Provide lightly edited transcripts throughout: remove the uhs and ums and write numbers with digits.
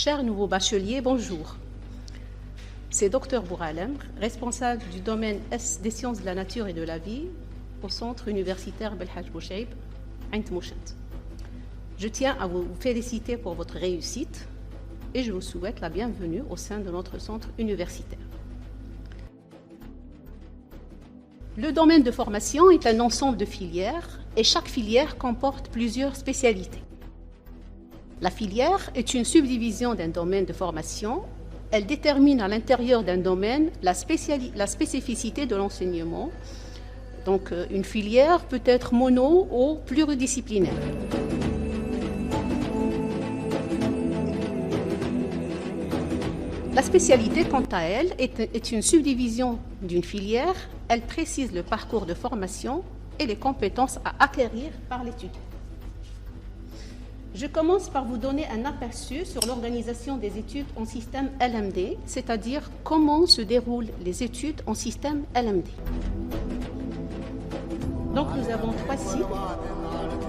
Chers nouveaux bacheliers, bonjour. C'est Dr Bouralem, responsable du domaine S des sciences de la nature et de la vie au centre universitaire Belhaj Boucheib, Ain Mouchent. Je tiens à vous féliciter pour votre réussite et je vous souhaite la bienvenue au sein de notre centre universitaire. Le domaine de formation est un ensemble de filières et chaque filière comporte plusieurs spécialités. La filière est une subdivision d'un domaine de formation. Elle détermine à l'intérieur d'un domaine la spécificité de l'enseignement. Donc, une filière peut être mono ou pluridisciplinaire. La spécialité, quant à elle, est une subdivision d'une filière. Elle précise le parcours de formation et les compétences à acquérir par l'étudiant. Je commence par vous donner un aperçu sur l'organisation des études en système LMD, c'est-à-dire comment se déroulent les études en système LMD. Donc nous avons 3 cycles.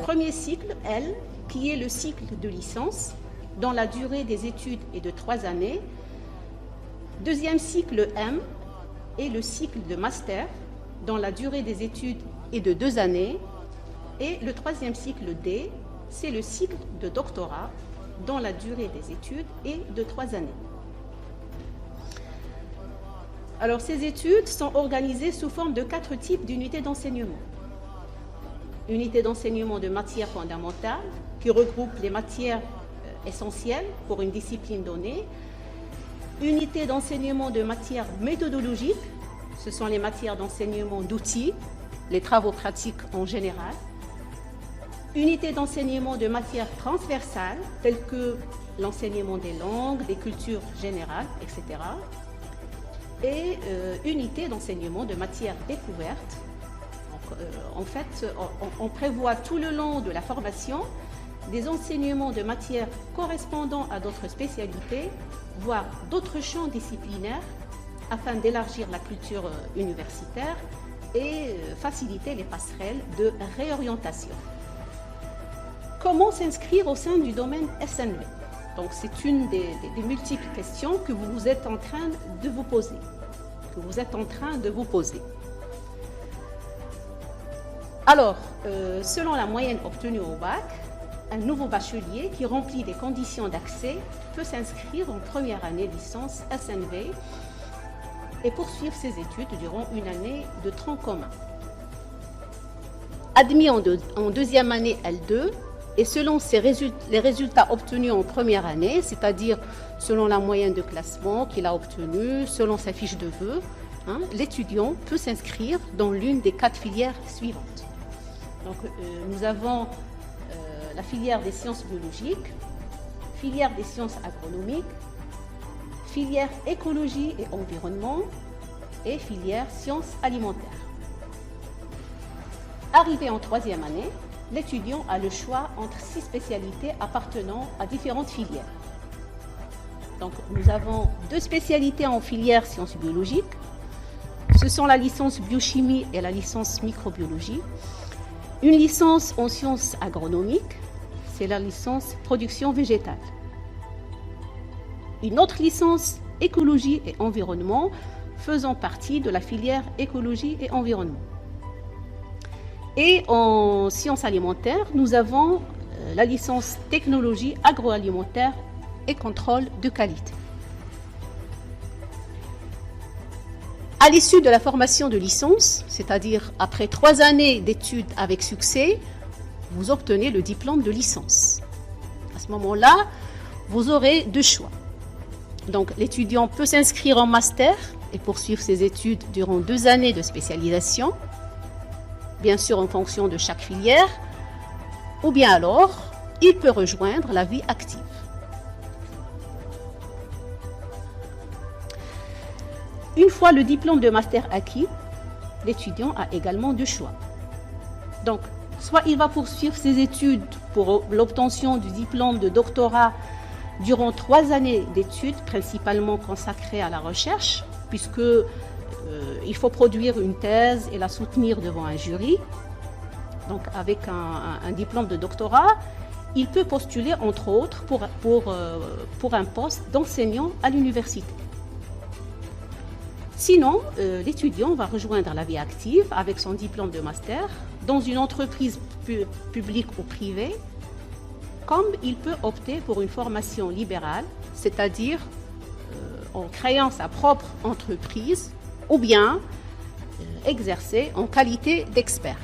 Premier cycle, L, qui est le cycle de licence, dont la durée des études est de 3 années. Deuxième cycle, M, est le cycle de master, dont la durée des études est de 2 années. Et le troisième cycle, D, c'est le cycle de doctorat, dont la durée des études est de 3 années. Alors, ces études sont organisées sous forme de 4 types d'unités d'enseignement. Unité d'enseignement de matières fondamentales, qui regroupe les matières essentielles pour une discipline donnée. Unité d'enseignement de matières méthodologiques, ce sont les matières d'enseignement d'outils, les travaux pratiques en général. Unité d'enseignement de matières transversales, telles que l'enseignement des langues, des cultures générales, etc. Et unité d'enseignement de matières découvertes. Donc, en fait, on prévoit tout le long de la formation des enseignements de matières correspondant à d'autres spécialités, voire d'autres champs disciplinaires, afin d'élargir la culture universitaire et faciliter les passerelles de réorientation. Comment s'inscrire au sein du domaine SNV? Donc, c'est une des multiples questions que vous êtes en train de vous poser. Alors, selon la moyenne obtenue au bac, un nouveau bachelier qui remplit les conditions d'accès peut s'inscrire en première année licence SNV et poursuivre ses études durant une année de tronc commun. Admis en deuxième année L2, et selon les résultats obtenus en première année, c'est-à-dire selon la moyenne de classement qu'il a obtenue, selon sa fiche de vœux, l'étudiant peut s'inscrire dans l'une des 4 filières suivantes. Donc, nous avons la filière des sciences biologiques, filière des sciences agronomiques, filière écologie et environnement et filière sciences alimentaires. Arrivé en 3e année, l'étudiant a le choix entre 6 spécialités appartenant à différentes filières. Donc, nous avons 2 spécialités en filière sciences biologiques. Ce sont la licence biochimie et la licence microbiologie. Une licence en sciences agronomiques, c'est la licence production végétale. Une autre licence écologie et environnement faisant partie de la filière écologie et environnement. Et en sciences alimentaires, nous avons la licence technologie agroalimentaire et contrôle de qualité. À l'issue de la formation de licence, c'est-à-dire après 3 années d'études avec succès, vous obtenez le diplôme de licence. À ce moment-là, vous aurez 2 choix. Donc, l'étudiant peut s'inscrire en master et poursuivre ses études durant 2 années de spécialisation, bien sûr en fonction de chaque filière, ou bien alors, il peut rejoindre la vie active. Une fois le diplôme de master acquis, l'étudiant a également 2 choix. Donc, soit il va poursuivre ses études pour l'obtention du diplôme de doctorat durant 3 années d'études, principalement consacrées à la recherche, puisque il faut produire une thèse et la soutenir devant un jury, donc avec un diplôme de doctorat, il peut postuler entre autres pour un poste d'enseignant à l'université. Sinon, l'étudiant va rejoindre la vie active avec son diplôme de master dans une entreprise publique ou privée, comme il peut opter pour une formation libérale, c'est-à-dire en créant sa propre entreprise ou bien exercer en qualité d'expert.